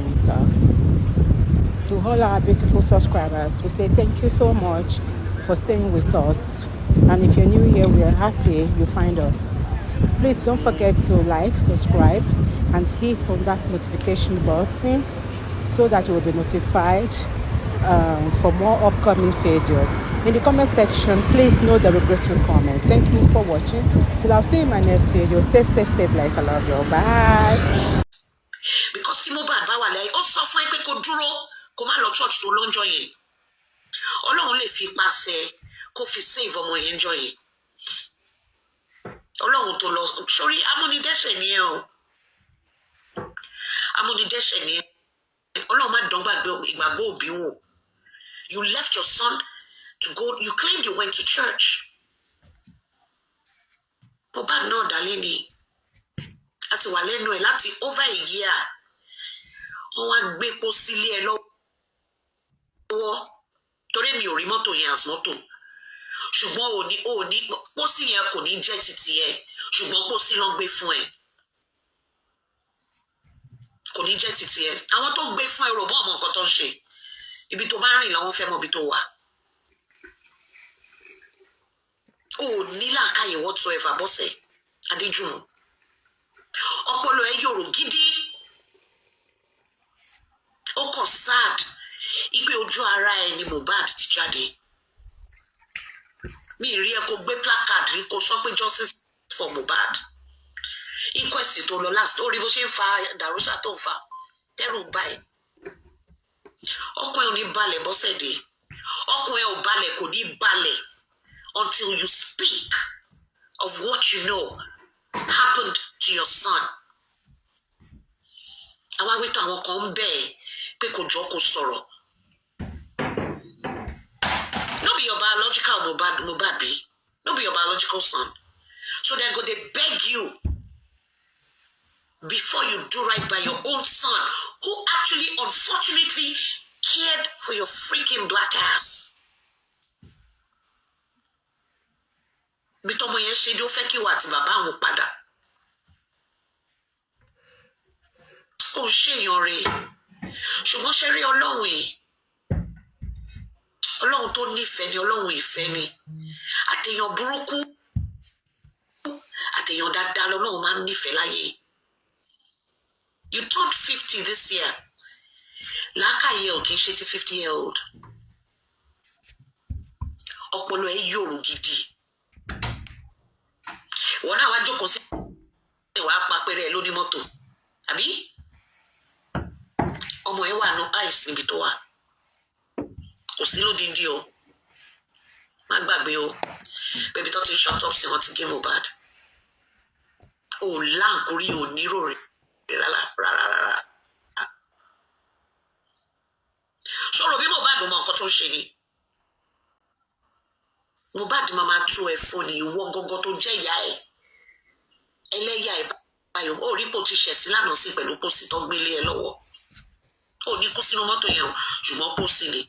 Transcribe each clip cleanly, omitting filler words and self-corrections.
with us. To all our beautiful subscribers, we say thank you so much for staying with us. And if you're new here, we are happy you find us. Please don't forget to like, subscribe, and hit on that notification button so that you will be notified for more upcoming videos. In the comment section, please no derogatory comment. Thank you for watching. Till I'll see you in my next video. Stay safe, stay blessed. I love you. Bye. Because tí Mohbad bá wà láyé ó sọ fún ẹ pé kó dúró kó má lọ church tó lọ́njọ́ yẹn Ọlọ́run lè fi pàṣẹ kó fi save ọmọ yẹn jọ yẹn Ọlọ́run tó lọ sórí amúnidẹ́ṣẹ̀ ni ẹ o amúnidẹ́ṣẹ̀ ni ẹ Ọlọ́run má dán gbàgbé ìgbàgbọ́ òbí wò you left your son to go you claimed you went to church Mohbad náà dálé ni a ti wà lẹ́nu ẹ̀ láti over a year wọ́n wá gbé kó sílé ẹ lọ́wọ́ torí mi ò rí mọ́tò yẹn as mọ́tò ṣùgbọ́n òní pósí yẹn kò ní jẹ́ títí ẹ ṣùgbọ́n pósí ló ń gbé fún ẹ kò ní jẹ́ títí ẹ àwọn tó gbé fún ẹ rò bọ́ ọmọ nǹkan tó ń ṣe ibi tó bá rìn làwọn fẹ́ mọ ibi tó wà ò ní làákàyè whatsoever Bọ́sẹ̀ Adéjùmọ̀ ọpọlọ ẹ yòrò gidi ó kàn sad ipe ojú ara ẹ ni Mohbad ti jáde mi rí ẹ kó gbé placard rí kó sọ pé justice for Mohbad inquest tó lọ last ó rí bó ṣe ń fa dàrúṣà tó ń fa tẹrù báyìí ọkàn ẹ ò ní balẹ̀ Bọ́sẹ̀dé ọkàn ẹ ò balẹ̀ kò ní balẹ̀ until you speak of what you know happened to your son. Àwa wí tó àwọn kan ń bẹ̀ ẹ́ pé kò jọ kó sọ̀rọ̀. No be your biological Mohbad be. No be your biological son. So then go they beg you before you do right by your own son who actually unfortunately cared for your freaking black ass. Bí tọmọ yẹn ṣe dé ó fẹ́ kí wà àti bàbá àwọn padà. Ó ṣèyàn rè ṣùgbọ́n ṣe rí Ọlọ́run yìí Ọlọ́run tó nífẹ̀ẹ́ ni Ọlọ́run ìfẹ́ ni àtèèyàn burúkú àtèèyàn dáadáa lọ́lọ́run máa ń nífẹ̀ẹ́ láyé. You turned 50 this year làákàyè ò kì í ṣe ti 50-year-old ọpọlọ ẹ yòrò gidi wọn náà wá jókòó sí ìwà apapẹrẹ ẹ lóní mọ́tò àbí ọmọ ẹ wà ní àìsí ibi tó wà kò sí lódìdí o má gbàgbé o bẹbí tó ti ń shut up sí wọn ti gé Mohbad ò láǹkórí ò nírò rárá sọ̀rọ̀ bí Mohbad mọ nǹkan tó ń ṣe ni Mohbad máa tú ẹ fún ni ìwọ gọgọ tó jẹ́ ìyá ẹ ẹlẹ́yà ẹ báyọ̀ ó rí kó ti ṣẹ̀ sí lánàá sí pẹ̀lú kó sì tó gbélé ẹ lọ́wọ́ ó ní kó sínú mọ́tò yẹn ṣùgbọ́n kó sì ni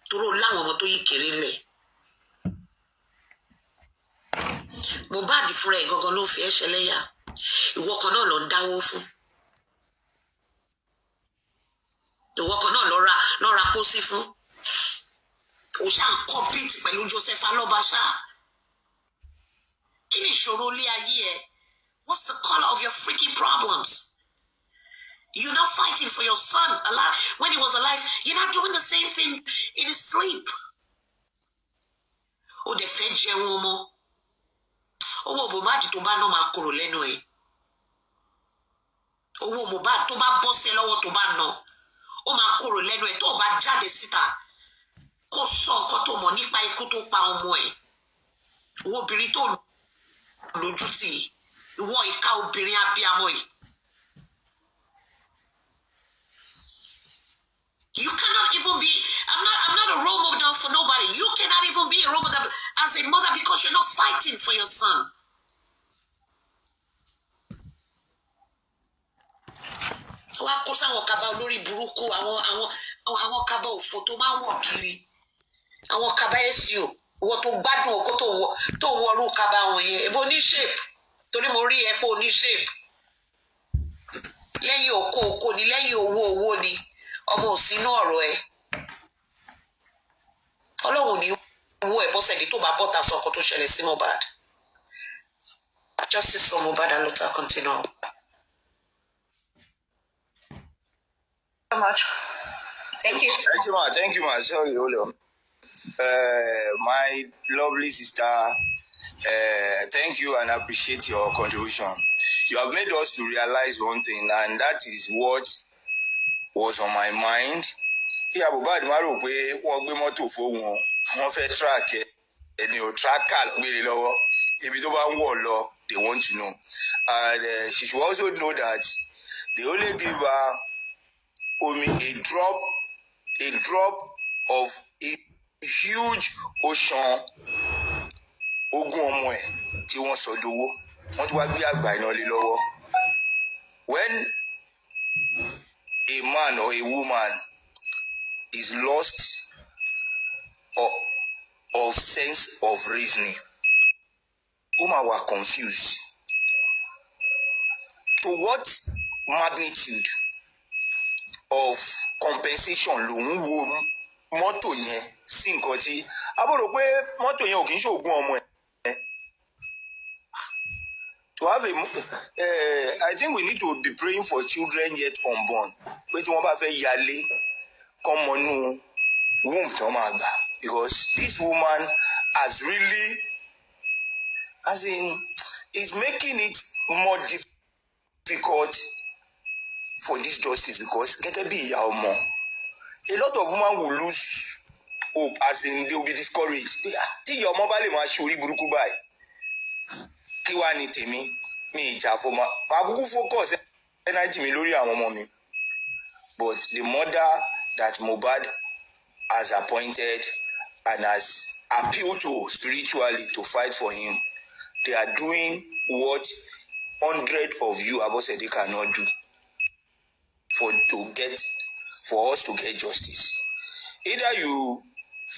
toró láwọn ọmọ tó yí kéré ńlẹ̀ Mohbad fúnra ẹ̀ gangan ló fi ẹ́ ṣẹlẹ́yà ìwọ kan náà lọ ń dáwó fún ìwọ kan náà lọ ra pósí fún ó ṣáà ń compete pẹ̀lú Joseph Alọ́baṣá kí ni ìṣòro ilé ayé ẹ what's the color of your freaking problems? You're not fighting for your son alive when he was alive. You're not doing the same thing in his sleep. Ó dẹ̀ fẹ́ jẹun ọmọ. Owó Mohbad tó bá náà máa kúrò lẹ́nu ẹ̀. Owó Mohbad tó bá bọ́ sí ẹ lọ́wọ́ tó bá ná. Ó máa kúrò lẹ́nu ẹ̀ tó bá jáde síta. Kó sọ nǹkan tó mọ̀ nípa ikú tó pa ọmọ ẹ̀. Ìwọ obìnrin tó lójú tì í. Ìwọ ìka obìnrin abíamọ yìí. You cannot even be, I'm not a role model for nobody. You cannot even be a role model as a mother because you're not fighting for your son. Wá kó sáwọn kaba olórí burúkú àwọn kaba òfò tó máa ń wọ̀ kiri. Àwọn kaba ẹ̀sìn o, ìwọ tó gbádùn ọkọ tó ń wọrú kaba wọn yẹn. Ebo ní shape, torí mo rí ẹ pé o ní shape. Lẹ́yìn òkú oko ní lẹ́yìn owó ni ọmọ ò sínú ọ̀rọ̀ ẹ̀ ọlọ́run ní owó ẹ̀ bọ́sẹ̀dé tó bá bọ́ta sọ ọkọ̀ tó ṣẹlẹ̀ sí Mohbad. Justice for Mohbad and Luther continue. So much. Thank you. Thank you, ma. Sorry, hold on. My lovely sister, thank you and appreciate your contribution. You have made us to realize one thing, and that is what was on my mind. Kí Mohbad má rò pé wọ́n gbé mọ́tò fóun o, wọ́n fẹ́ track ẹ̀, ẹni ò tracker ló gbére lọ́wọ́. Ibi tó bá ń wọ̀ lọ, they want to know. And she should also know that they only give her only a drop of a huge ocean ogún ọmọ ẹ̀ tí wọ́n sọ dowó. Wọ́n ti wá gbé àgbà iná lé lọ́wọ́. When a man or a woman is lost of sense of reasoning, women were confused. To what magnitude of compensation lòun wo mọ́tò yẹn sí nǹkan tí abọ́rò pé mọ́tò yẹn ò kì í ṣògùn ọmọ ẹ̀. To have I think we need to be praying for children yet unborn. Pé tí wọ́n bá fẹ́ yálé kọ́ mọ́nú womb tí wọ́n máa gbà, because this woman has really, as in, is making it more difficult for this justice, because gẹ́gẹ́ bí ìyá ọmọ, a lot of women will lose hope, as in they will be discouraged. Tí ìyá ọmọ bá lè máa ṣe orí burúkú báyìí, kí wá ní tèmi, mi ìjà fọmọ, màá kúkú focus energy mi lórí àwọn ọmọ mi. But the mother that Mohbad has appointed and has appealed to spiritually to fight for him, they are doing what 100 of you Abosede cannot do for us to get justice. Either you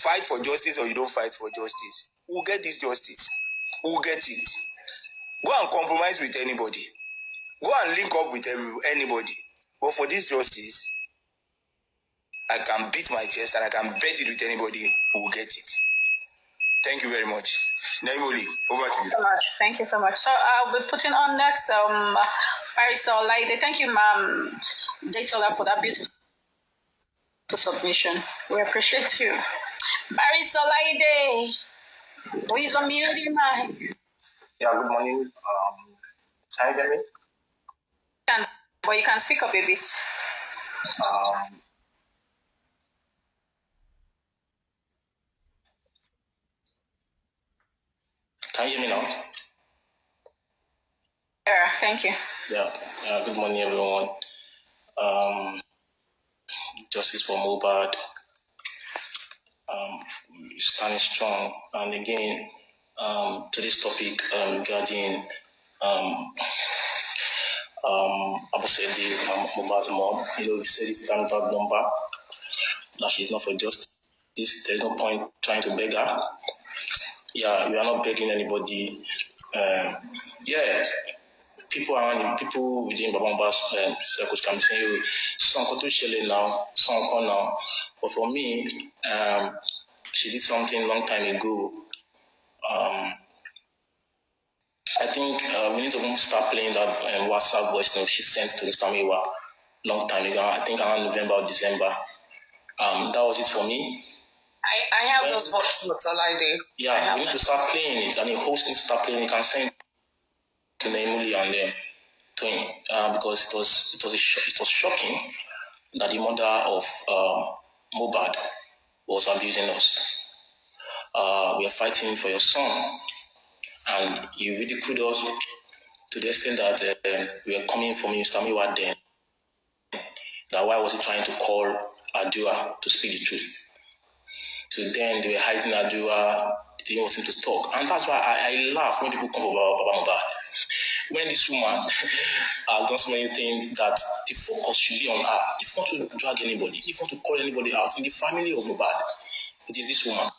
fight for justice or you don't fight for justice. We'll get this justice. We'll get it. Go and compromise with anybody. Go and link up with anybody. But for this justice, I can beat my chest and I can bet it with anybody who will get it. Thank you very much. Naimoli, over to you. Thank you so much. So I'll be putting on next Barrister Olaide. Thank you, ma'am, Datola, for that beautiful submission. We appreciate you. Barrister Olaide, please unmute your mic. Yeah, good morning. Can you hear me? But you can speak up a bit. Can you hear me now? Yeah, thank you. Yeah, good morning, everyone. Justice for Mohbad. Standing strong. And again, today's topic regarding Abosede, Mohbad's mom. We said it's time without number, that she's not for justice. There's no point trying to beg her. Yeah, we are not begging anybody. People within Babamba's circles can be saying, some to shell now, some now. But for me, she did something long time ago. I think we need to start playing that WhatsApp voice note she sent to Mr. Miwa long time ago. I think around November or December. That was it for me. I have those voice notes, Olaide. Yeah, we need to start playing it, and the host needs to start playing it. You can send to Naimuli and to him, because it was shocking that the mother of Mohbad was abusing us. We are fighting for your son, and you ridiculed us to the extent that we are coming from Mr. Miwa then. That why was he trying to call Adua to speak the truth? So then they were hiding Adua, they didn't want him to talk. And that's why I laugh when people come about Mohbad. When this woman has done so many things that the focus should be on her. If you want to drag anybody, if you want to call anybody out in the family of Mohbad, it is this woman.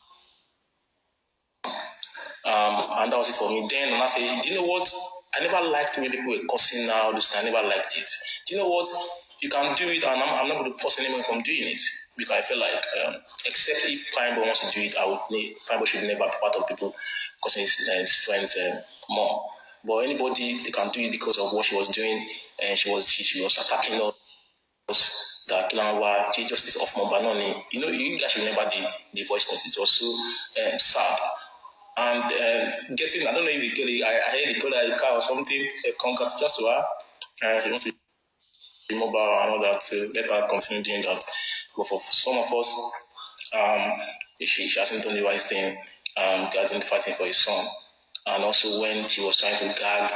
And that was it for me. Then when I say, do you know what? I never liked when people were cussing now, I never liked it. Do you know what? you can do it, and I'm not going to pause anyone from doing it, because I feel like, except if Primeboy wants to do it, Primeboy should never be part of people because his friends more. But anybody, they can do it because of what she was doing, and she was attacking us. That Kilanwa, Chief Justice of Mohbad, you guys should remember the voice note. It was so sad. And getting, I don't know if I heard they call her a car or something, a congrats just to her. She wants to be mobile and all that, to let her continue doing that. But for some of us, she hasn't done the right thing regarding fighting for his son. And also when she was trying to gag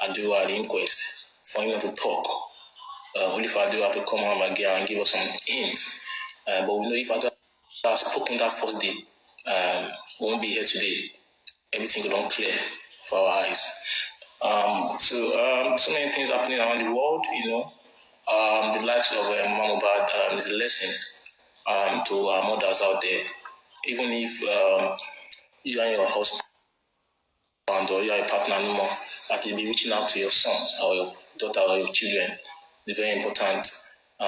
Adu at the inquest for him not to talk. Only for Adu have to come home again and give us some hints. But we know if Adu has spoken that first day, we won't be here today. Everything will not clear for our eyes. So many things happening around the world, the likes of Mohbad is a lesson to our mothers out there. Even if you and your husband or you are a partner no more, that you'll be reaching out to your sons or your daughter or your children. It's very important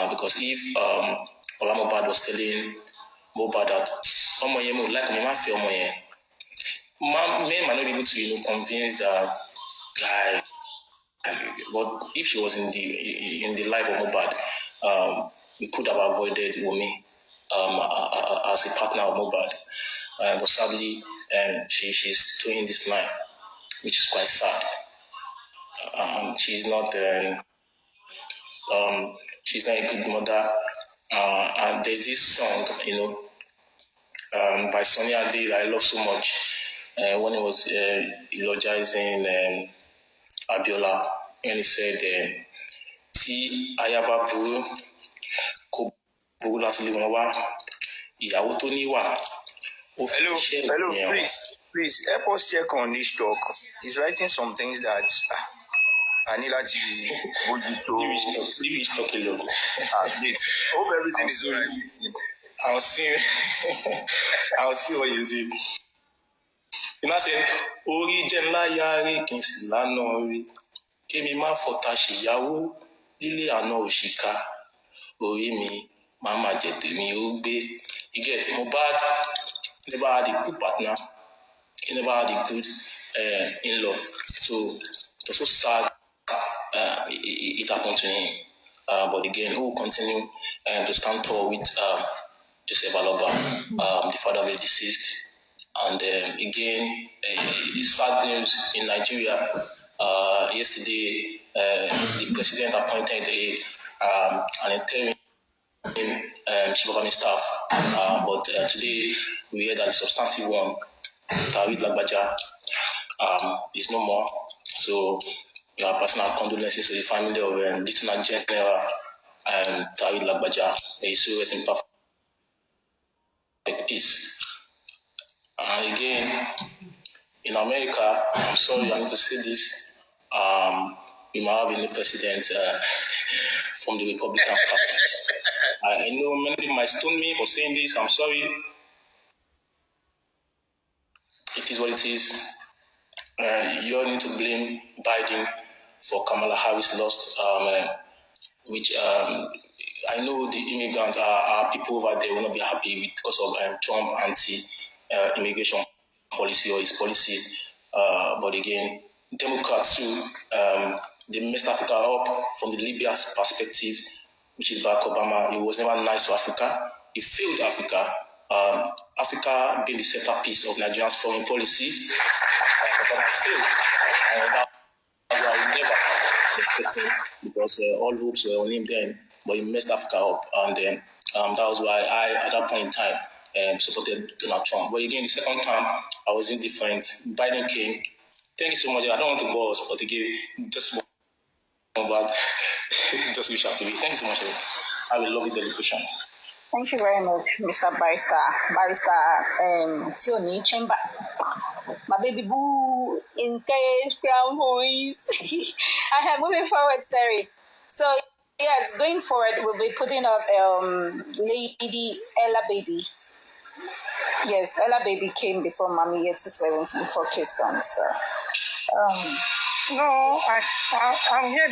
because if Mohbad was telling Mohbad that men might not be able to convince that guy. But if she was in the life of Mohbad, we could have avoided Wunmi as a partner of Mohbad. But sadly, she's doing this line, which is quite sad. She's not a good mother. And there's this song, by Sonny Ade that I love so much. When he was eulogizing Abiola, and he said, tí aya bá burú kò burú láti lé wọn wá, ìyàwó tó níwà ó fi iṣẹ́ ìyẹn wọn. Please help us check on this talk. He's writing some things that I need to Leave his talk alone. Hope everything is alright. I'll see what you do. I said, orí jẹ́ ńlá yáre kì í sì lánà rí. Kémi má fọ̀tá ṣèyàwó lílé àná òṣìkà. Orí mi má má jẹ tèmi ó gbé. You get Mohbad never had a good partner. He never had a good in-law. So it was so sad it happened to him. But again, we will continue to stand tall with Joseph Aloba, the father of the deceased. And again, sad news in Nigeria. Yesterday, the president appointed an interim chief of army staff. But today, we heard that the substantive one, Tawhid Lagbaja, is no more. So, personal condolences to the family of Lieutenant General Tawhid Lagbaja. May his soul rest in perfect peace. And again, in America, I'm sorry I need to say this, we might have a new president from the Republican Party. I know many might stone me for saying this. I'm sorry. It is what it is. You all need to blame Biden for Kamala Harris' loss, which I know the immigrants are people over there will not be happy with because of Trump anti-immigration policy or his policy. But again, Democrats too, they messed Africa up from the Libya perspective, which is Barack Obama. It was never nice to Africa. It failed Africa. Africa being the centerpiece of Nigeria's foreign policy. Obama failed. That's why we never expected, because all hopes were on him then, but he messed Africa up. And then that was why I, at that point in time, supported Donald Trump. But again, the second time, I was indifferent. Biden came. Thank you so much. I don't want to bore us, but again, just Mohbad, just wish happy. Thank you so much. I will love you deliberation. Thank you very much, Mr. Barrister Tioni Chamber. My baby boo, intense brown voice. I have moving forward, sorry. So yes, going forward, we'll be putting up Lady Ella Baby. Yes, Ella Baby came before Mommy Yeti 70 before K-Son. So, no, I'm here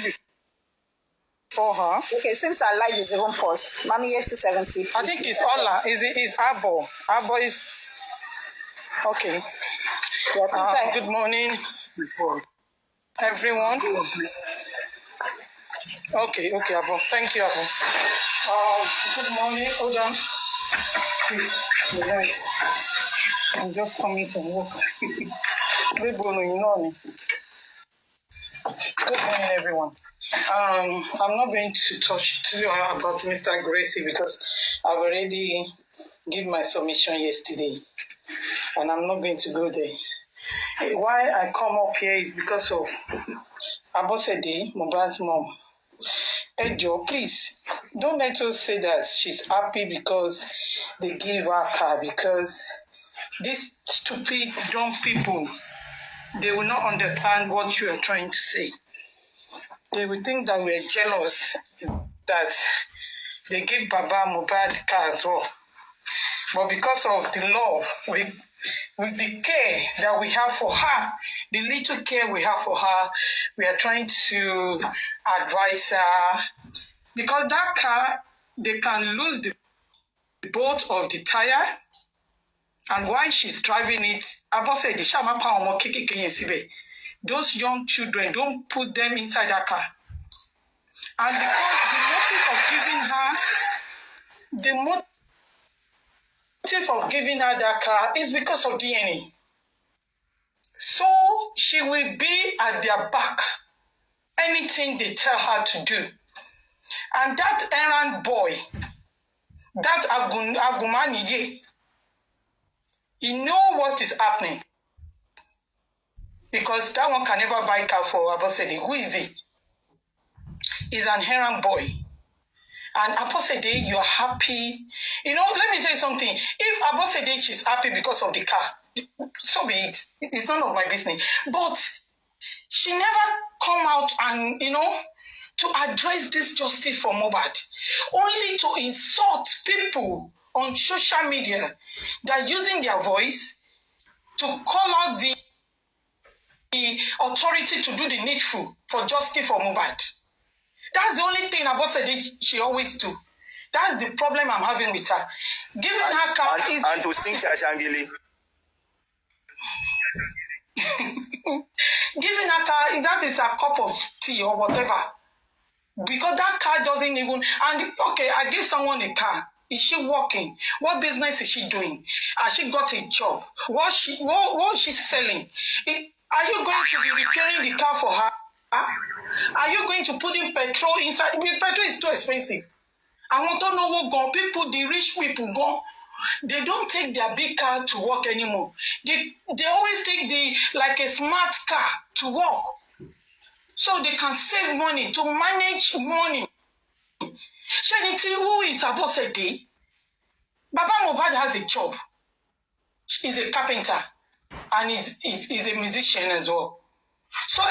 for her. Okay, since our life is even paused, Mommy 8070. I think it's Ola. Is Abo? Abo is okay. Yeah, Good morning, everyone. Okay, Abo. Thank you, Abo. Good morning. Hold on. Please, relax. I'm just coming from work. Good morning, everyone. I'm not going to touch too about Mr. Gurexy because I've already given my submission yesterday, and I'm not going to go there. Why I come up here is because of Abosede, Mohbad's mom. Ejo, please, don't let us say that she's happy because they give her a car, because these stupid, dumb people, they will not understand what you are trying to say. They will think that we're jealous that they give Baba Mohbad car as well. But because of the love, with the care that we have for her, the little care we have for her, we are trying to advise her. Because that car, they can lose the bolt of the tire, and while she's driving it, those young children, don't put them inside that car. And because the motive of giving her that car is because of DNA. So she will be at their back, anything they tell her to do. And that errand boy, that Agumaniye, he know what is happening. Because that one can never buy car for Abosede. Who is he? He's an errand boy. And Abosede, you're happy. You know, let me tell you something. If Abosede, she's happy because of the car, so be it. It's none of my business. But she never come out and, to address this justice for Mohbad. Only to insult people on social media that are using their voice to call out the authority to do the needful for justice for Mohbad. That's the only thing Abosede she always do. That's the problem I'm having with her. Giving her car is... And to sing Chashangili. Giving her car, that is a cup of tea or whatever. Because that car doesn't even... And, okay, I give someone a car. Is she working? What business is she doing? Has she got a job? What is she selling? Are you going to be repairing the car for her? Are you going to put in petrol inside? Petrol is too expensive. I want to know what gone. People, the rich people gone. They don't take their big car to work anymore. They always take like a smart car to work. So they can save money, to manage money. Shanity, who is Abosede? Baba Mohbad has a job. He's a carpenter. And he's a musician as well. So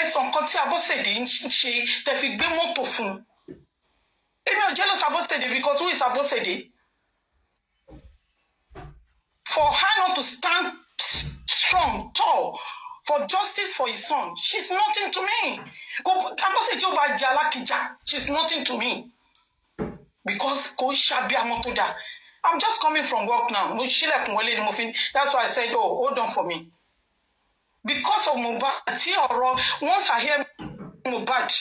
some country Abosede she te fi gbe moto fún. Èmi ò jealous Abosede because who is Abosede? For her not to stand strong, tall, for justice for his son, she's nothing to me. Abosede oba jalakija, she's nothing to me. Because I'm just coming from work now. That's why I said, hold on for me. Because of Mohbad, once I hear Mohbad,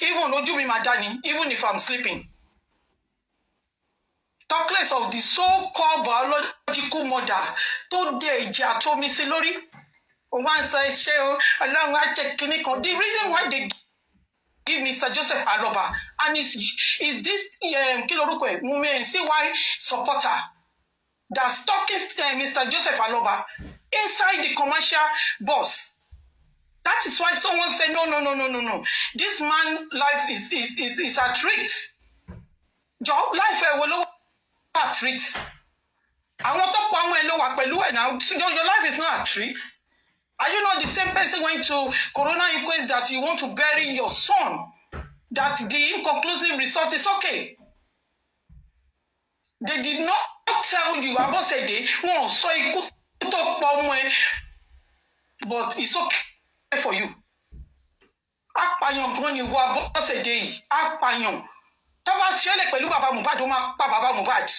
even Ojumi Madani, even if I'm sleeping. Talk less of the so-called biological mother. The reason why they give Mr. Joseph Aloba, and is this Wunmi and CY supporter that's stalking Mr. Joseph Aloba inside the commercial bus. That is why someone said, no. This man's life is at risk. Your life will at risk. I want to now. Your life is not at risk. Are you not the same person going to Corona inquest that you want to bury your son? That the inconclusive result is okay. They did not tell you about Abosede. But it's okay for you. Apàyàn gan ni ìwọ Abọ́sẹ̀dé yìí. Apàyàn. Tó bá ṣẹlẹ̀ pẹ̀lú bàbá Mohbad, ó máa pa bàbá Mohbad.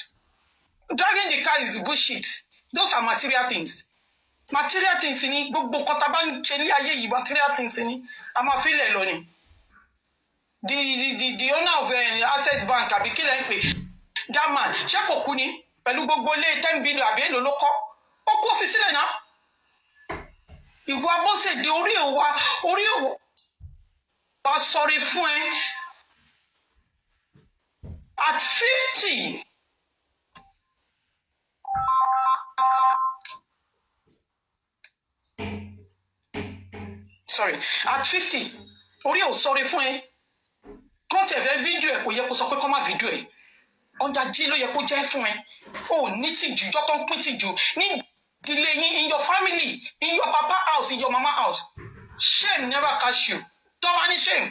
Driving the car is bullshit. Those are material things. Material things ni gbogbo nǹkan tá a bá ń ṣe ní ayé yìí, material things ni a máa fi lẹ̀ lọ ni. The owner of Access Bank àbí kí lẹ́ ń pè that man ṣé kò kú ni pẹ̀lú gbogbo ilé 10 billion àbí èlò ló kọ́ ó kó fi sílẹ̀ náà. Ìwọ Abọ́sẹ̀dé orí òwa sọrí fún ẹ at 50. Sorry, at 50 orí ò sọrí fún ẹ kọ́ tẹ̀fẹ́ fídíò ẹ̀ kò yẹ kó sọ pé kọ́ má fídíò ẹ̀ ọ̀dàjì ló yẹ kó jẹ́ fún ẹ ò ní tìjú jọ́ tó ń pín tìjú ní ìdílé yín in your family in your papa house in your mama house shame never catch you tó bá ní shame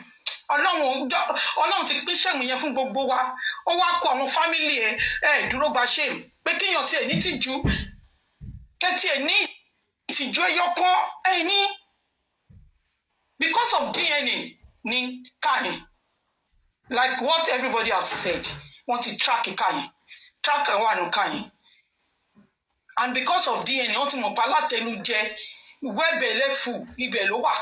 ọlọ́run ti pín shame yẹn fún gbogbo wa ó wá kó àwọn family ẹ dúró gba shame pé kéèyàn tiẹ̀ ní tìjú kẹ́tì ẹ̀ ní ìtìjú ẹyọ kan ẹ̀ ní because of DNA ní káyìn. Like what everybody has said, want to track Ikanyi, track one Ikanyi. And because of DNA, want to mo pala tenu je, webele fu, ibẹ̀ ló wà,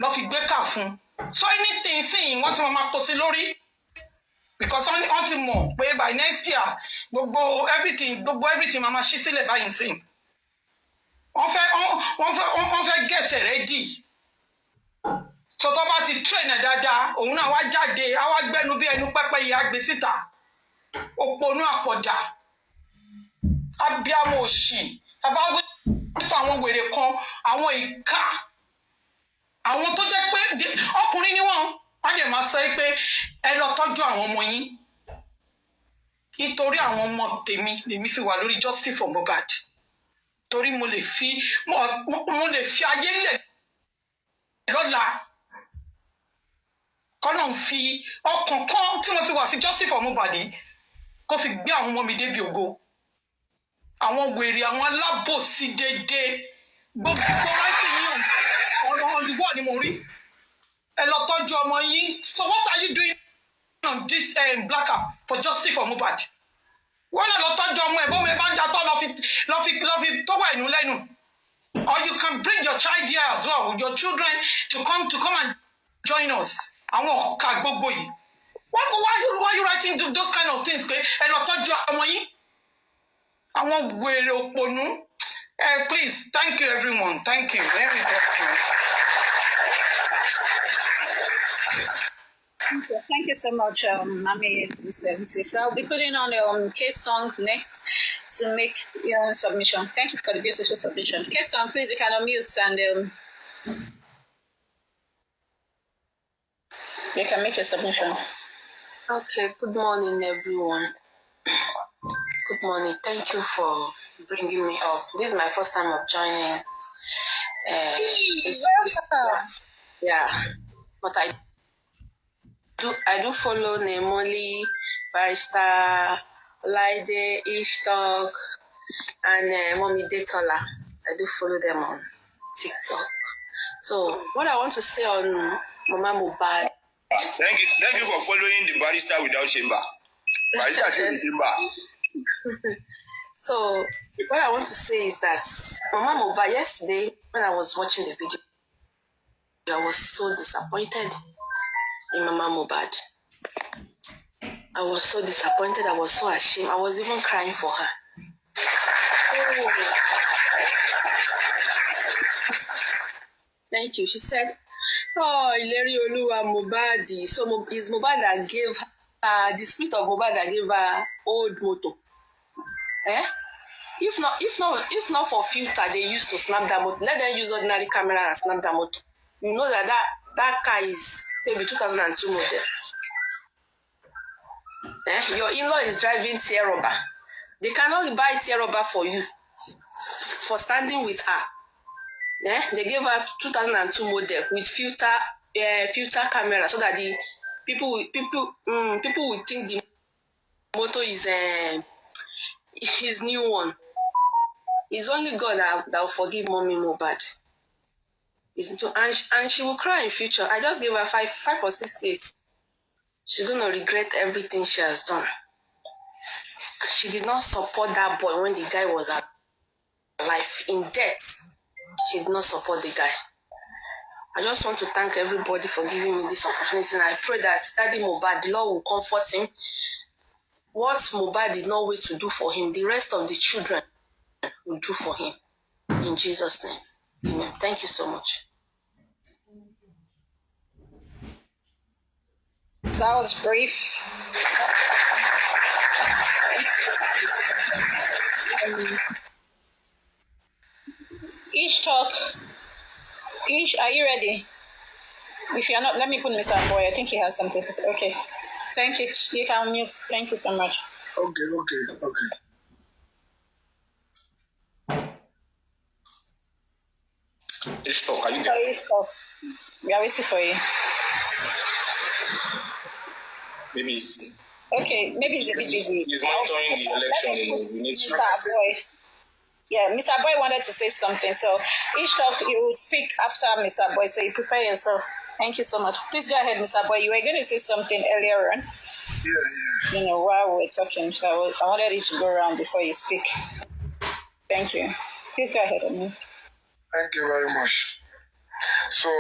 lọ fi gbé ká fún. So anything saying, want to mama to sí lórí, because want to mo, pé by next year, gbogbo everything mama ṣí sílẹ̀ báyìí nsìn. Wọ́n fẹ́ get ready. So tó bá ti train ẹ̀ dáadáa òun náà wá jáde á wá gbẹ́nu bí ẹnu pẹ́pẹ́ yìí á gbé síta òpònú àpọ̀dà abíámọ̀ òṣì tàbá wípé àwọn wèrè kan àwọn ìka àwọn tó jẹ́ pé ọkùnrin ni wọ́n dẹ̀ máa sọ pé ẹ lọ tọ́jú àwọn ọmọ yín nítorí àwọn ọmọ tèmi lèmi fi wà lórí justice for Mohbad torí mo lè fi ayé lẹ̀ lọ́la kọ́nà ń fi ọkàn kan tí wọ́n fi wà sí justice for Mohbad kó fi gbé àwọn ọmọ mi débi ògo àwọn wèrè àwọn alábòsí dédé gbogbo láti yín ọ̀rọ̀ olùwọ́ ni mo rí ẹ lọ tọ́jú ọmọ yín. So what are you doing on this black app for justice for Mohbad? wọ́n lè lọ tọ́jú ọmọ ẹ̀ bọ́mọ ẹ bá ń datọ́ lọ fi tó wà inú lẹ́nu. Or you can bring your child here as well, your children to come and join us. Àwọn ọ̀ka gbogbo yìí. Why are you writing those kind of things? Ẹ lọ tọ́jú ọmọ yín. Àwọn wèrè òpònú. Please, thank you everyone. Thank you. Very good. Thank you so much, Mami. So I'll be putting on a case song next to make your own submission. Thank you for the beautiful submission. Case song, please, you can unmute and you can make your submission. Okay, good morning, everyone. Good morning. Thank you for bringing me up. This is my first time of joining. Yeah, but I do follow Nemoli, Barrister, Laide, Ishtalk, and Mommy Detola. I do follow them on TikTok. So what I want to say on Mama Mohbad. Thank you for following the Barrister without chamber. Barrister chamber. So what I want to say is that Mama Mohbad, yesterday when I was watching the video, I was so disappointed in Mama Mohbad. I was so disappointed. I was so ashamed. I was even crying for her. Thank you. She said, "Oh, Ileri Oluwa Mohbad." So it's Mohbad that gave her the spirit of Mohbad that gave her old motor. If not for filter they used to snap that motor, let them use ordinary camera and snap that motor. You know that car is maybe 2002 model. Your in-law is driving tear rubber. They cannot buy tear rubber for you for standing with her. They gave her 2002 model with filter camera so that the people will think the motor is his new one. It's only God that will forgive Mommy Mohbad. And she will cry in future. I just gave her 5 or 6 years. She's going to regret everything she has done. She did not support that boy when the guy was alive. In death, she did not support the guy. I just want to thank everybody for giving me this opportunity, and I pray that Daddy Mohbad, the Lord will comfort him. What Mohbad did not wait to do for him, the rest of the children will do for him. In Jesus' name. Amen. Thank you so much. That was brief. Are you ready? If you're not, let me put Mr. Boy. I think he has something to say. Okay. Thank you. You can mute. Thank you so much. Okay. Ishtok, are you there? We are waiting for you. Maybe he's a bit busy. He's monitoring the election. We need to. Mr. Boy. Yeah, Mr. Boy wanted to say something. So each talk you will speak after Mr. Boy. So you prepare yourself. Thank you so much. Please go ahead, Mr. Boy. You were going to say something earlier on. Yeah. You know, while we were talking. So I wanted you to go around before you speak. Thank you. Please go ahead, Amy. Thank you very much. So,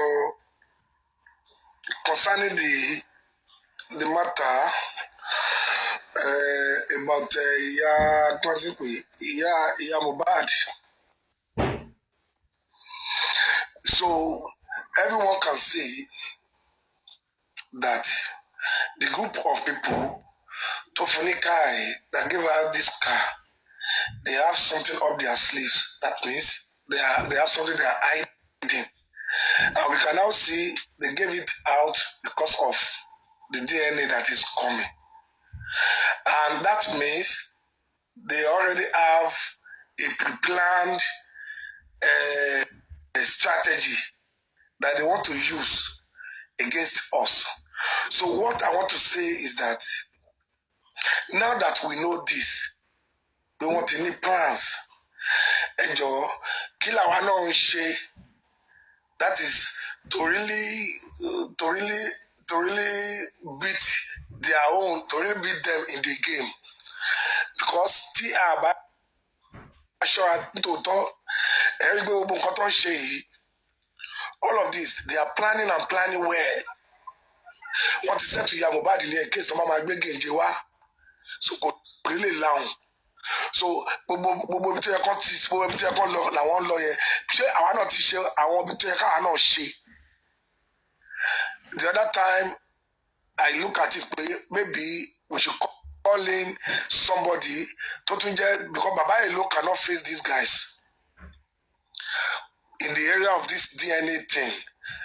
concerning the matter about Mohbad, so everyone can see that the group of people, Tofunikai, that gave us this car, they have something up their sleeves. That means they have something they are hiding. And we can now see they gave it out because of the DNA that is coming. And that means they already have a pre-planned strategy that they want to use against us. So what I want to say is that now that we know this, we want any plans. And kill our non share. That is to really beat their own, to really beat them in the game. Because all of this, they are planning and planning well. What is said to Mohbad in the case of Mama Genjewa, so really long. So, gbogbo tí ẹ kọ́ ti gbogbo tí ẹ kọ́ lọ làwọn lọ yẹn ṣé àwa náà ti ṣe àwọn ibi tí ẹ káwa náà ṣe. The other time I look at it, maybe we should call in somebody to because Baba Elo cannot face these guys in the area of this DNA thing.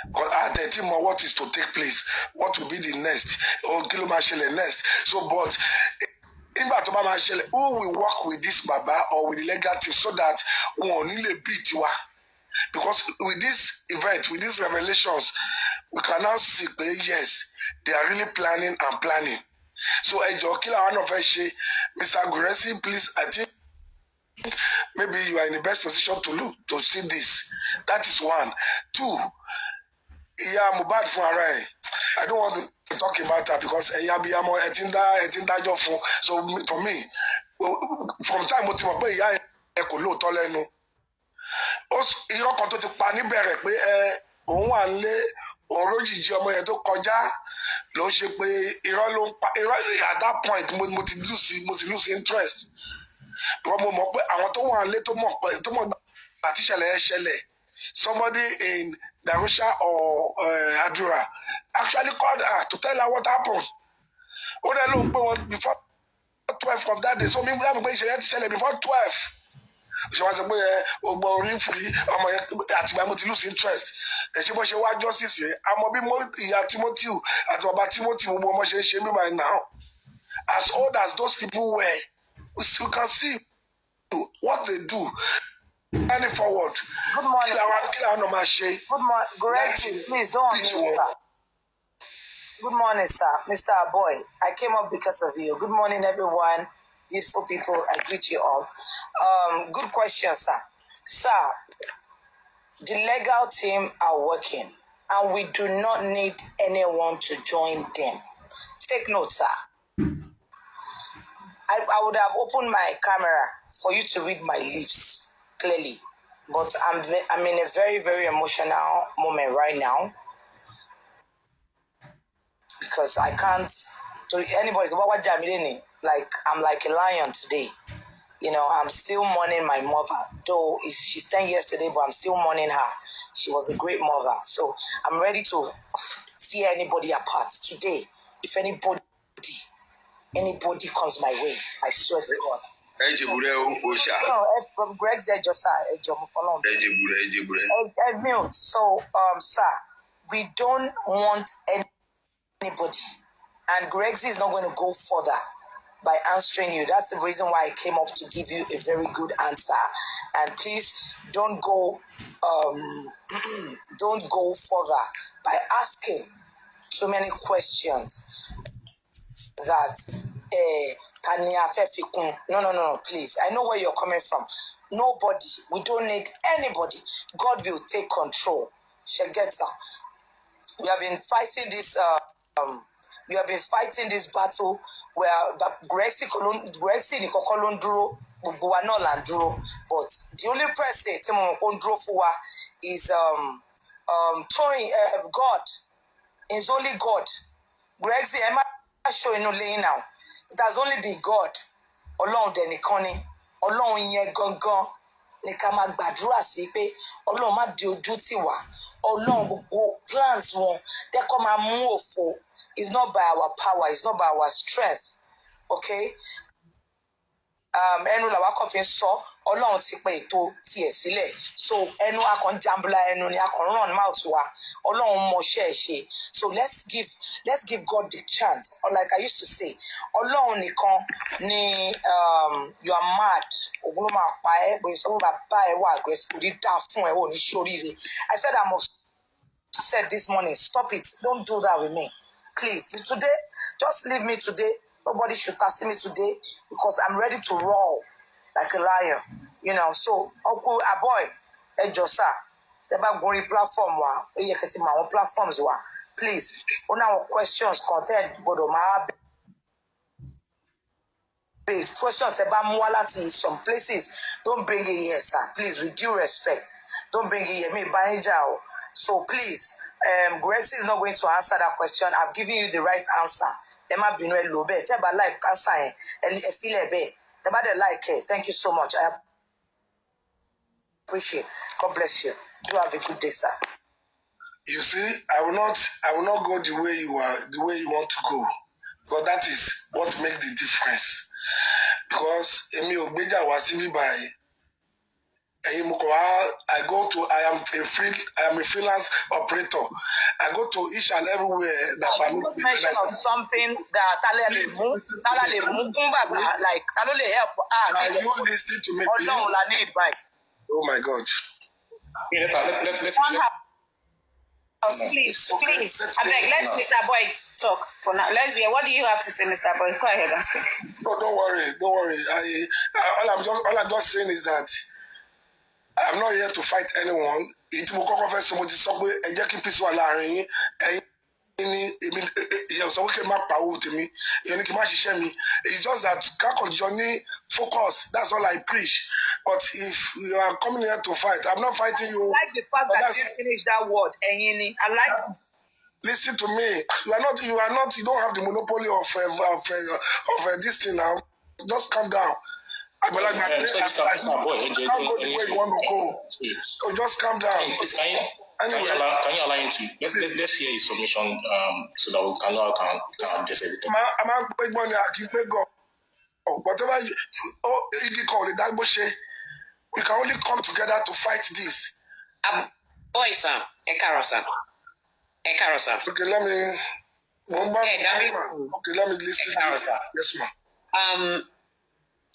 Because I think more what is to take place, what will be the next, or Kilomashele next. So, but who will work with this Baba or with the legal team so that we will only beat you? Because with this event, with these revelations, we can now see, yes, they are really planning and planning. So, Mr. Gurexy, please, I think maybe you are in the best position to see this. That is one. Two, Mohbad for Arai. I don't want to talk about that because so for me, from time to time, irọ́ kan tó ti pa níbẹ̀rẹ̀ pé òun wà nílé òun lójijì ọmọ yẹn tó kọjá ló ń ṣe pé irọ́ ló ń pa irọ́ at that point mo ti lose interest. Because mo mọ̀ pé àwọn tó wà nílé tó mọ̀ àti ìṣẹ̀lẹ̀ yẹn ṣẹlẹ̀, somebody in Darusha or Adura actually called her to tell her what happened. Ó dẹ̀ ló ń pè wọ́n before 12 of that day, so mi gbọ́dọ̀ pé ìṣẹ̀lẹ̀ ti ṣẹlẹ̀ before 12. Ṣé wọ́n sọ pé ọgbọ orí ń fi ọmọ yẹn àtìgbà mo ti lose interest. Ṣé bó ṣe wá justice yẹn àmọ́ bí ìyá Timothy àti bàbá Timothy gbogbo ọmọ ṣe ń ṣe mí by now. As old as those people were, we still can see what they do. Turning forward. Good morning. Good morning. Gurexy, please don't unmute, sir. Good morning, sir. Mr. Boy, I came up because of you. Good morning, everyone. Beautiful people, I greet you all. Good question, sir. Sir, The legal team are working, and we do not need anyone to join them. Take note, sir. I would have opened my camera for you to read my lips clearly, but I'm in a very, very emotional moment right now because I can't. To anybody, like I'm like a lion today. You know, I'm still mourning my mother, though she's 10 years today, but I'm still mourning her. She was a great mother. So I'm ready to tear anybody apart today. If anybody comes my way, I swear to God. From Greg's So, sir, we don't want anybody. And Gurexy is not going to go further by answering you. That's the reason why I came up to give you a very good answer. And please don't go don't go further by asking too many questions that no, please. I know where you're coming from. Nobody, we don't need anybody. God will take control. Shegeta. We have been fighting this battle where Gurexy ni kọ́kọ́ dúró, gbogbo wa náà là ń dúró. But the only person tí mo ń dúró fún wa is God. It's only God. Gurexy, ẹ má show inú lẹ́yìn now. It has only been God. Ọlọ́run dẹ̀ nìkan ni. Ọlọ́run yẹn gangan ni ká máa gbàdúrà sí pé Ọlọ́run má di ojú tì wá. Ọlọ́run gbogbo plans wọn dẹ́kọ̀ máa mú òfo. It's not by our power, it's not by our strength. Okay? Ẹnu làwa kàn fi ń sọ Ọlọ́run ti pe ètò tiẹ̀ sílẹ̀. So ẹnu akàn jambula ẹnu ni akàn run mouth wa. Ọlọ́run mọṣẹ́ ẹ̀ ṣe. So let's give God the chance. Or like I used to say, Ọlọ́run nìkan ni you are mad. Ògùn ló máa pa ẹ́, bóyá sọ pé bàbá ẹ wà aggressive, kò ní dá fún ẹ, ò ní ṣoríire. I said I'm upset this morning. Stop it. Don't do that with me. Please. Today, just leave me today. Nobody should see me today because I'm ready to roll like a lion. You know, so Uncle Aboy, Ejosa, the background platform platforms please, on our questions content, but questions about some places, don't bring it here, sir. Please, with due respect, don't bring it here. Me, so please, Gurexy is not going to answer that question. I've given you the right answer. Emma Binwe Lobe, Teba like answer, like it. Thank you so much. I appreciate. God bless you. Do have a good day, sir. You see, I will not go the way you want to go, because that is what makes the difference. Because Emi Ogbeja was even by I am a freelance operator. I go to each and everywhere that you mention of something that like help. Are you listening to me? Oh my God. Please. I beg, let's Mr. Boy talk for now. Let's hear. What do you have to say, Mr. Boy? Go ahead and speak. No, don't worry. All I'm just saying is that I'm not here to fight anyone. It's just that Johnny focus. That's all I preach. But if you are coming here to fight, I'm not fighting you. I like the fact that you finished that word. I like it. Listen to me. You don't have the monopoly of this thing now. Just calm down. I go the way you want to go. So just calm down. Can you allow him to let's hear his submission so that we can know how can address everything. Whatever we can only come together to fight this. Boy, sir, Ekarosa. Okay, let me listen. Yes, ma'am.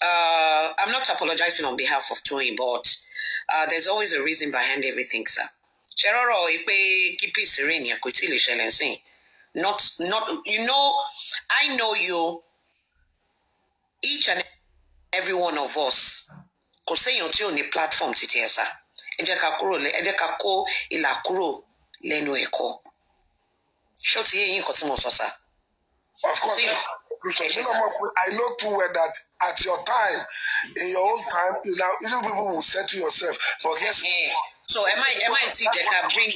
I'm not apologizing on behalf of Tony, but there's always a reason behind everything, sir. Cheroro ipe kipi serene ya kwetili shelensi. Not, you know, I know you, each and every one of us, kò séyàn tí ò ní platform títí ẹ sá. ẹ jẹ́ ká kó ìlà kúrò lẹ́nu ẹ̀kọ́. Ṣó ti yé yín nǹkan tí mo sọ sá? Of course, I know too well that at your time, in your own time, you people will say to yourself, but yes. So am I see that I bring?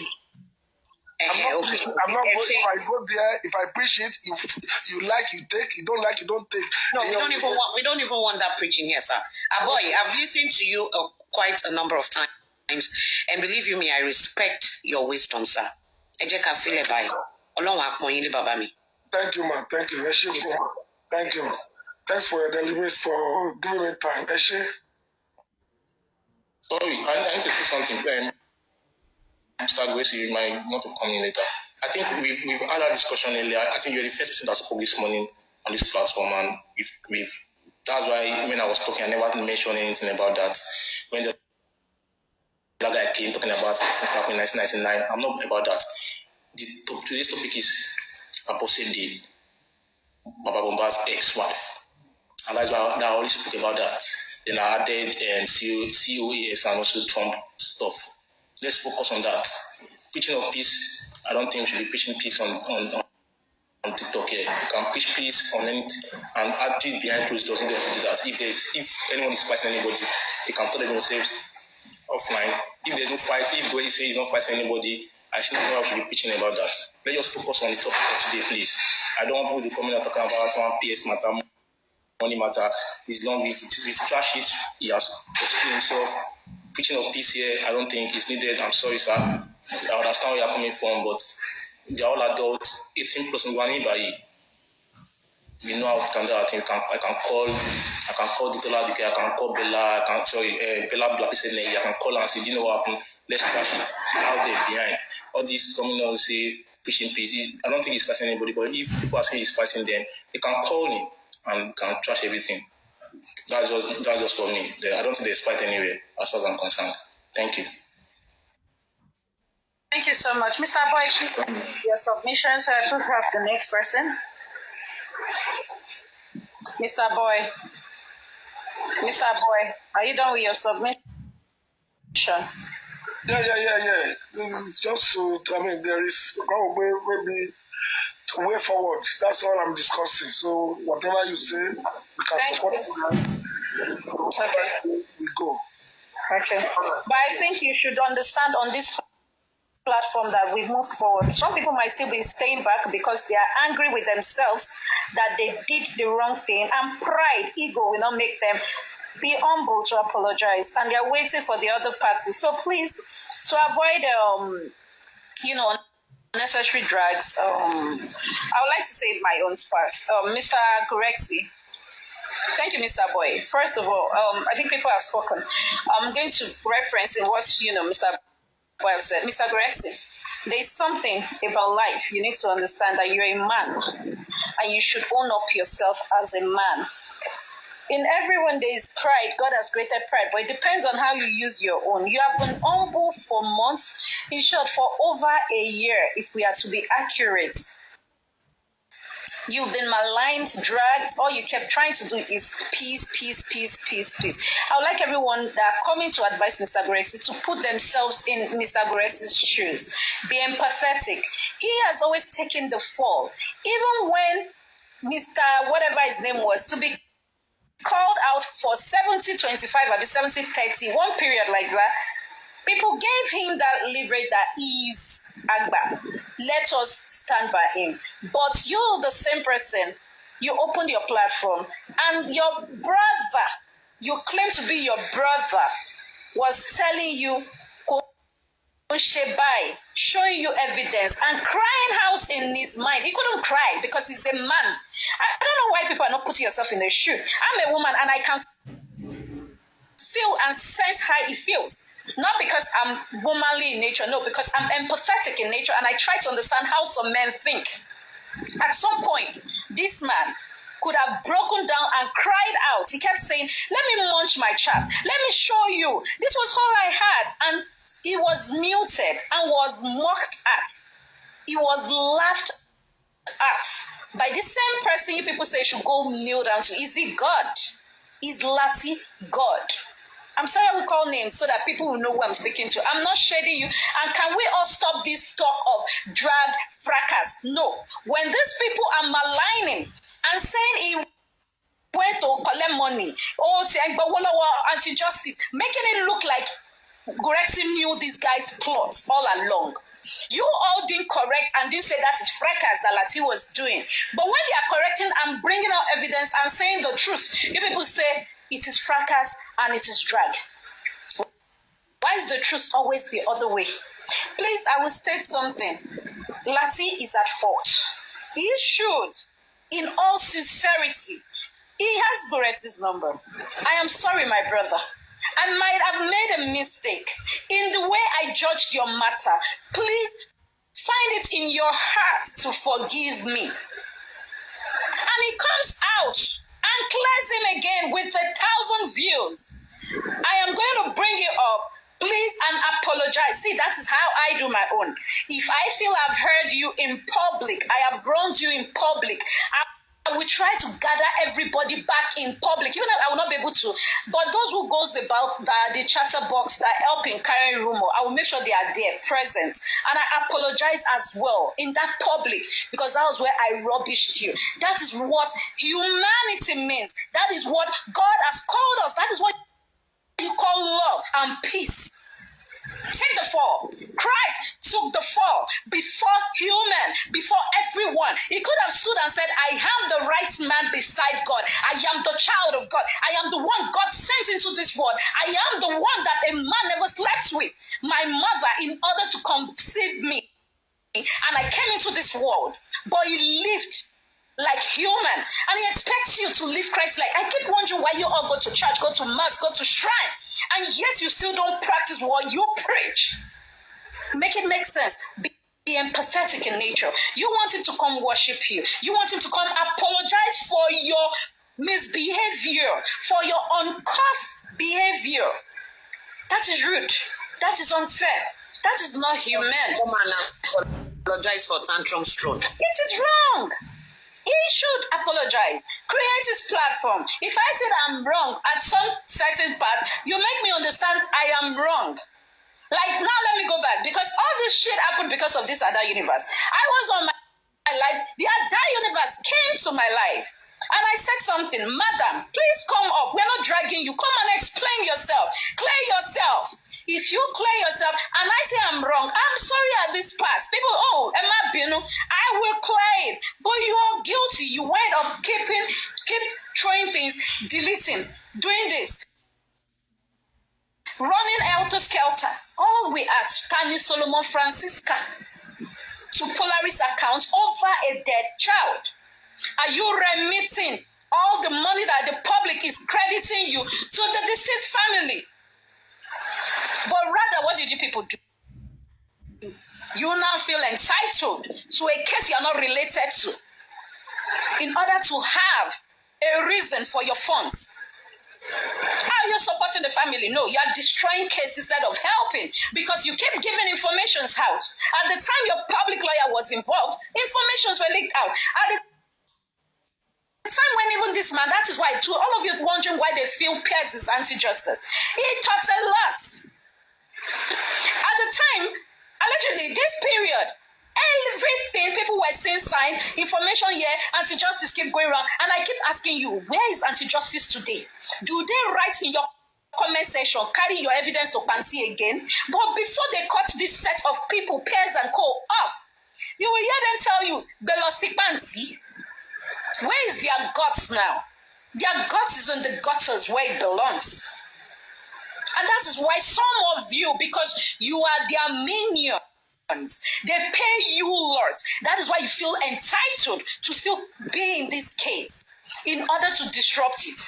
I'm not going. If I go there, if I preach it, you like, you take. You don't like, you don't take. No, we don't even want that preaching here, sir. Boy, I've listened to you quite a number of times, and believe you me, I respect your wisdom, sir. Thank you, man. Thank you. Thank you. Thanks for your deliberate, for giving me time. Sorry, I need to say something. Mr. Gurexy, you might want to come in later. I think we've had a discussion earlier. I think you're the first person that spoke this morning on this platform, and that's why when I was talking, I never mentioned anything about that. When the other guy came talking about since back in 1999, I'm not about that. Today's topic is opposite the Baba Bomba's ex-wife, and that's why I always spoke about that. Then I added COAS and also Trump stuff. Let's focus on that. Preaching of peace, I don't think we should be preaching peace on TikTok here. You can preach peace on anything, and actually behind closed doors, you don't have to do that. If anyone is fighting anybody, they can tell themselves offline. If there's no fight, if Gurexy says he's not fighting anybody, I think we should be preaching about that. Let's just focus on the topic of today, please. I don't want people to come in and talk about one PS matter, money matter. It's long. We've trashed it. He has explained himself. Preaching of peace here, I don't think it's needed. I'm sorry, sir. I understand where you're coming from, but they're all adults. 18 plus Ibeee. We know how we can do that. I can call Ditola Dike, I can call Bella, Bella Black said, I can call her and say, do you know what happened? Let's crash it out there behind. All these coming out say preaching peace. I don't think he's fighting anybody, but if people are saying he's fighting them, they can call him and can trash everything. That's just for me. I don't think there's fight anywhere as far as I'm concerned. Thank you. Thank you so much. Mr. Boy, your submission, so I could have the next person. Mr. Boy, are you done with your submission? Yeah. It's just there is maybe to way forward. That's all I'm discussing. So whatever you say, we can support you. Okay. We go. Okay. But I think you should understand on this platform that we've moved forward. Some people might still be staying back because they are angry with themselves that they did the wrong thing, and pride, ego will not make them be humble to apologize, and they're waiting for the other party. So please, to avoid unnecessary drags, I would like to say my own part. Mr. Gurexy. Thank you, Mr. Boy. First of all, I think people have spoken. I'm going to reference in what Mr. Boy said. Mr. Gurexy, there is something about life you need to understand, that you're a man and you should own up yourself as a man. In everyone there is pride. God has created pride, but it depends on how you use your own. You have been humble for months, in short, for over a year, if we are to be accurate. You've been maligned, dragged. All you kept trying to do is peace. I would like everyone that are coming to advise Mr. Gurexy to put themselves in Mr. Gurexy's shoes. Be empathetic. He has always taken the fall. Even when Mr. whatever his name was, to be called out for 70-25 or 70-30, one period like that, people gave him that leverage that is Agba. Let us stand by him. But you're the same person. You opened your platform, and your brother, you claim to be your brother, was telling you, showing you evidence and crying out in his mind. He couldn't cry because he's a man. I don't know why people are not putting yourself in their shoe. I'm a woman and I can feel and sense how he feels. Not because I'm womanly in nature, no, because I'm empathetic in nature and I try to understand how some men think. At some point, this man could have broken down and cried out. He kept saying, let me munch my chat. Let me show you. This was all I had. And he was muted and was mocked at. He was laughed at by the same person you people say should go kneel down to. Is he God? Is Lati God? I'm sorry I will call names so that people will know who I'm speaking to. I'm not shading you. And can we all stop this talk of drag fracas? No. When these people are maligning and saying he went to collect money, anti-justice, making it look like Gurexy knew these guys' plots all along. You all didn't correct and didn't say that is fracas that Lati was doing. But when they are correcting and bringing out evidence and saying the truth, you people say it is fracas and it is drag. Why is the truth always the other way? Please, I will state something. Lati is at fault. He should, in all sincerity, he has Gurexy's number. I am sorry, my brother. I might have made a mistake in the way I judged your matter. Please find it in your heart to forgive me. And he comes out and clears him again with 1,000 views. I am going to bring it up, please, and apologize. See, that is how I do my own. If I feel I've heard you in public, I have wronged you in public, I will try to gather everybody back in public, even if I will not be able to. But those who goes about the chatter box that help in carrying rumor, I will make sure they are there, present. And I apologize as well in that public, because that was where I rubbished you. That is what humanity means. That is what God has called us. That is what you call love and peace. Take the fall. Christ took the fall before human, before everyone. He could have stood and said, I am the right man beside God. I am the child of God. I am the one God sent into this world. I am the one that a man never slept with, my mother, in order to conceive me. And I came into this world, but he lived like human, and he expects you to live Christ-like. I keep wondering why you all go to church, go to mass, go to shrine, and yet you still don't practice what you preach. Make it make sense. Be empathetic in nature. You want him to come worship you. You want him to come apologize for your misbehavior, for your uncouth behavior. That is rude. That is unfair. That is not human. Come on, apologize for tantrums thrown. It is wrong. He should apologize. Create his platform. If I said I'm wrong at some certain part, you make me understand I am wrong. Like, now let me go back, because all this shit happened because of this other universe. I was on my life. The other universe came to my life. And I said something, madam, please come up. We're not dragging you. Come and explain yourself. Clear yourself. If you clear yourself and I say I'm wrong, I'm sorry at this past. People, Emma Bino, I will clear it. But you are guilty. You went up keep throwing things, deleting, doing this. Running helter-skelter. All we ask, can you Solomon Franciscan to Polaris account over a dead child? Are you remitting all the money that the public is crediting you to the deceased family? But rather, what did you people do? You now feel entitled to a case you are not related to in order to have a reason for your funds. How are you supporting the family? No, you are destroying cases instead of helping, because you keep giving information out. At the time your public lawyer was involved, information were leaked out. At the time when even this man, that is why, to all of you wondering why they feel Pierce is anti-justice, he talks a lot. At the time, allegedly, this period, everything people were saying, sign, information here, anti-justice keep going around. And I keep asking you, where is anti-justice today? Do they write in your comment section, carry your evidence to Panty again? But before they cut this set of people, Pierce and co, off, you will hear them tell you, Belosti Panty. Where is their guts now? Their guts is in the gutters where it belongs. And that is why some of you, because you are their minions, they pay you lords. That is why you feel entitled to still be in this case in order to disrupt it.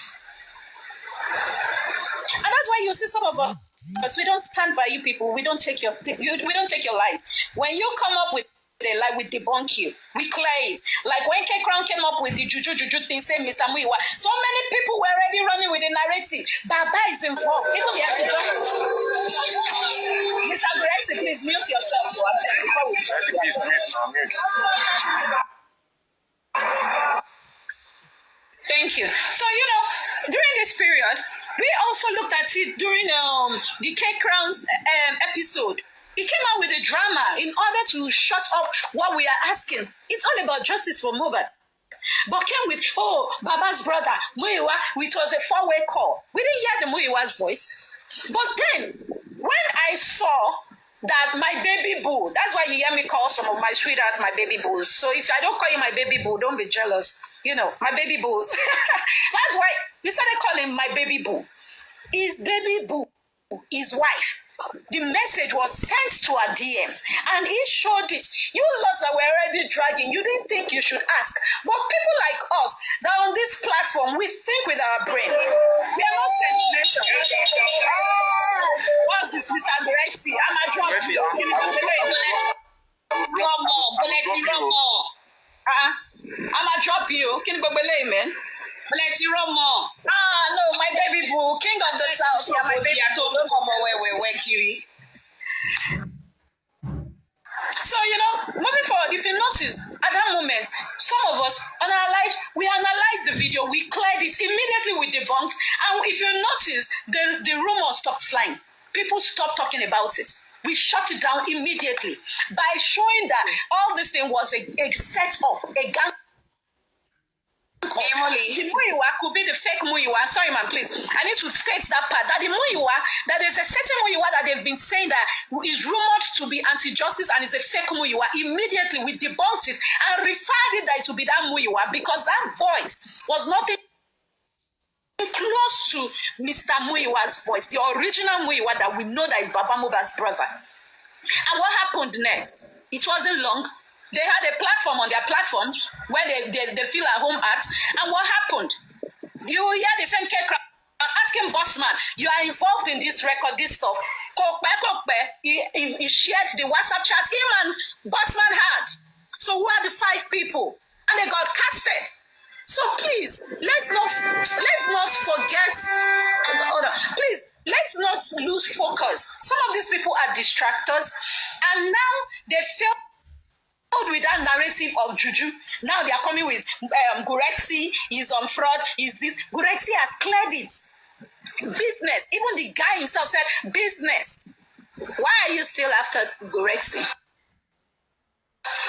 And that's why you see some of us, because we don't stand by you people. We don't take your lies. When you come up with a lie, we debunk you. We clear it. Like when K Crown came up with the juju thing, saying Mr. Muiwa, so many people were already running with the narrative. Baba is involved. People have to just Mr. Gurexy, please mute yourself before we Thank you. So, during this period, We also looked at it during the K Crowns episode. He came out with a drama in order to shut up what we are asking. It's all about justice for Mohbad. But came with, Baba's brother, Muyiwa, it was a four-way call. We didn't hear the Muyiwa's voice. But then, when I saw that my baby boo, that's why you hear me call some of my sweetheart my baby boos. So if I don't call you my baby boo, don't be jealous. You know, my baby boos. That's why we started calling my baby boo. His baby boo, his wife. The message was sent to a DM and he showed it. You lots that were already dragging, you didn't think you should ask. But people like us that on this platform, we think with our brain. We are not sentimental. What's this, Mr. Gurexy? I'm a drop. I'm a drop you. Can you go below, man? Plenty Romo. No, my baby boo, king of the south. Yeah, my baby. I told you come away, Kiri. So, moving forward, if you notice, at that moment, some of us on our lives, we analyzed the video, we cleared it, immediately we debunked, and if you notice, the rumor stopped flying. People stopped talking about it. We shut it down immediately by showing that all this thing was a setup, a gang. The Muyiwa could be the fake Muyiwa. Sorry, man, please. I need to state that part. That the Muyiwa, that there's a certain Muyiwa that they've been saying that is rumored to be anti-justice and is a fake Muyiwa. Immediately, we debunked it and referred it that it would be that Muyiwa because that voice was nothing close to Mr. Muyiwa's voice, the original Muyiwa that we know that is Baba Mohbad's brother. And what happened next? It wasn't long. They had a platform on their platform where they feel at home at. And what happened? You hear the same cake asking Bossman, you are involved in this record, this stuff. He shared the WhatsApp chat him and Bossman had. So who are the 5 people? And they got casted. So please, let's not forget. Please, let's not lose focus. Some of these people are distractors, and now they feel with that narrative of juju. Now they are coming with Gurexy is on fraud, is this. Gurexy has cleared it. Business. Even the guy himself said business. Why are you still after Gurexy?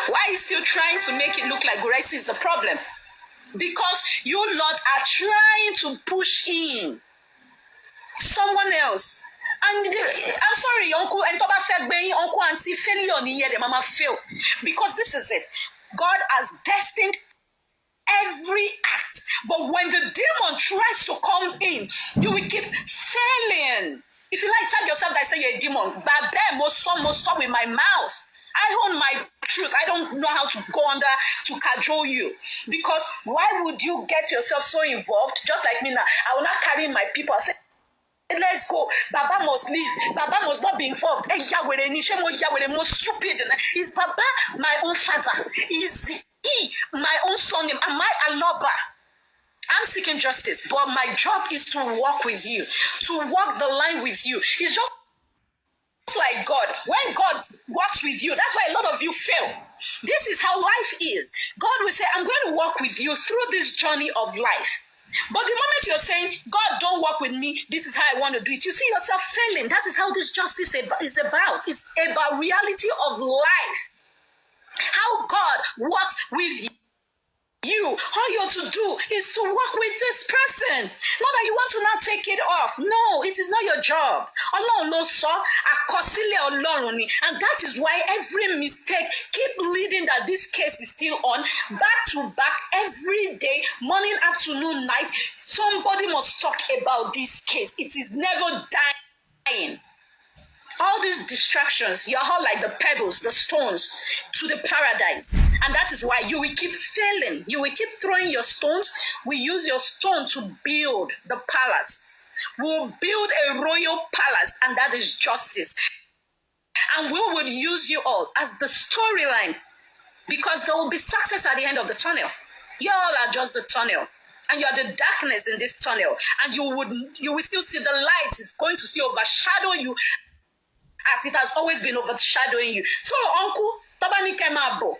Why are you still trying to make it look like Gurexy is the problem? Because you lot are trying to push in someone else. And I'm sorry, uncle, and uncle and see failure on the mama fail. Because this is it. God has destined every act. But when the demon tries to come in, you will keep failing. If you like, tell yourself that I say you're a demon. But then most stop with my mouth. I own my truth. I don't know how to go under to cajole you. Because why would you get yourself so involved? Just like me now. I will not carry my people. I say, let's go. Baba must leave. Baba must not be involved. Most stupid. Is Baba my own father? Is he my own son? Am I a lover? I'm seeking justice, but my job is to walk with you, to walk the line with you. It's just like God. When God walks with you, that's why a lot of you fail. This is how life is. God will say, I'm going to walk with you through this journey of life. But the moment you're saying, God, don't walk with me, this is how I want to do it, you see yourself failing. That is how this justice is about. It's about reality of life. How God walks with you. All you have to do is to work with this person. Not that you want to not take it off. No, it is not your job. And that is why every mistake keep leading that this case is still on, back to back, every day, morning, afternoon, night. Somebody must talk about this case. It is never dying. All these distractions, you're all like the pebbles, the stones to the paradise. And that is why you will keep failing. You will keep throwing your stones. We use your stone to build the palace. We'll build a royal palace, and that is justice. And we will use you all as the storyline, because there will be success at the end of the tunnel. You all are just the tunnel. And you are the darkness in this tunnel. And you will still see the light is going to still overshadow you, as it has always been overshadowing you. So, Uncle, Tobani Kemabo.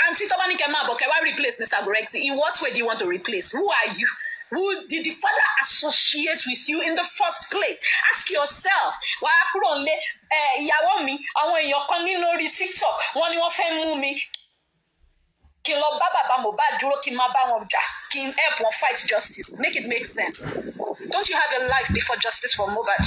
And see Tobani Kemabo, can I replace Mr. Gurexy? In what way do you want to replace? Who are you? Who did the father associate with you in the first place? Ask yourself. Why I put on ìyàwó mi, àwọn èèyàn kan nínú orí TikTok, wọ́n ní wọ́n fẹ́ mú mi. Kí n lọ bá bàbá Mohbad dúró kí n má bá wọn jà, kí n help wọn fight justice. Make it make sense. Don't you have a life before justice for Mohbad?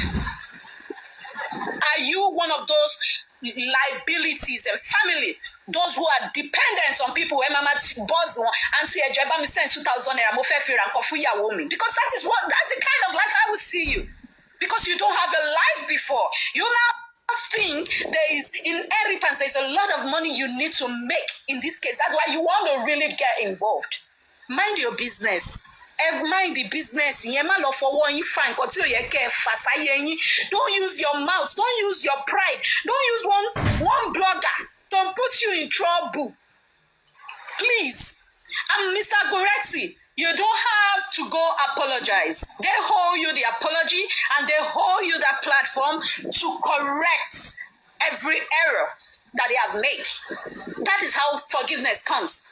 Are you one of those liabilities and family, those who are dependent on people when mama buzz one and say ejeba me send 2,000 naira mo fe fi ra nkan fún ìyàwó mi, because that's the kind of life I will see you, because you don't have a life before. You now think there is inheritance, there's a lot of money you need to make in this case. That's why you want to really get involved. Mind your business. Mind the business. Don't use your mouth. Don't use your pride. Don't use one blogger. Don't put you in trouble. Please. I'm Mr. Gurexy. You don't have to go apologize. They hold you the apology and they hold you that platform to correct every error that they have made. That is how forgiveness comes.